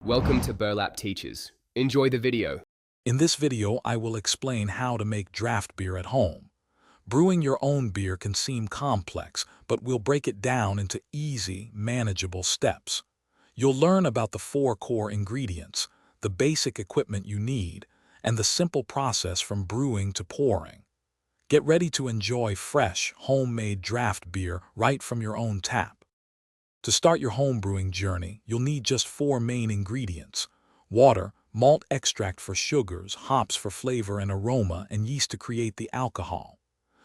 Welcome to Burlap Teachers. Enjoy the video. In this video, I will explain how to make draft beer at home. Brewing your own beer can seem complex, but we'll break it down into easy, manageable steps. You'll learn about the 4 core ingredients, the basic equipment you need, and the simple process from brewing to pouring. Get ready to enjoy fresh, homemade draft beer right from your own tap. To start your home brewing journey, you'll need just 4 main ingredients: water, malt extract for sugars, hops for flavor and aroma, and yeast to create the alcohol.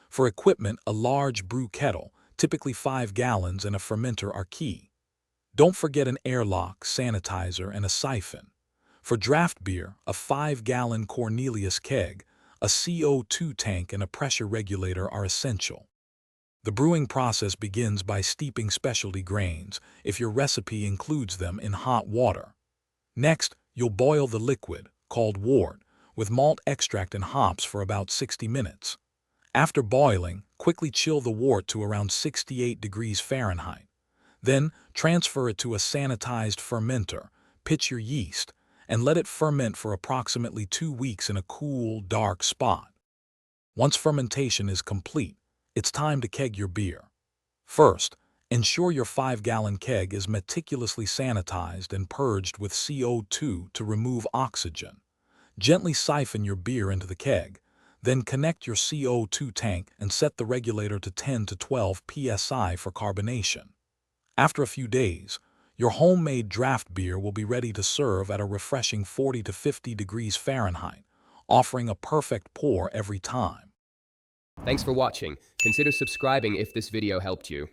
For equipment, a large brew kettle, typically 5 gallons, and a fermenter are key. Don't forget an airlock, sanitizer, and a siphon. For draft beer, a 5-gallon Cornelius keg, a CO2 tank, and a pressure regulator are essential. The brewing process begins by steeping specialty grains, if your recipe includes them, in hot water. Next, you'll boil the liquid, called wort, with malt extract and hops for about 60 minutes. After boiling, quickly chill the wort to around 68 degrees Fahrenheit. Then, transfer it to a sanitized fermenter, pitch your yeast, and let it ferment for approximately 2 weeks in a cool, dark spot. Once fermentation is complete, it's time to keg your beer. First, ensure your 5-gallon keg is meticulously sanitized and purged with CO2 to remove oxygen. Gently siphon your beer into the keg, then connect your CO2 tank and set the regulator to 10 to 12 psi for carbonation. After a few days, your homemade draft beer will be ready to serve at a refreshing 40 to 50 degrees Fahrenheit, offering a perfect pour every time. Thanks for watching. Consider subscribing if this video helped you.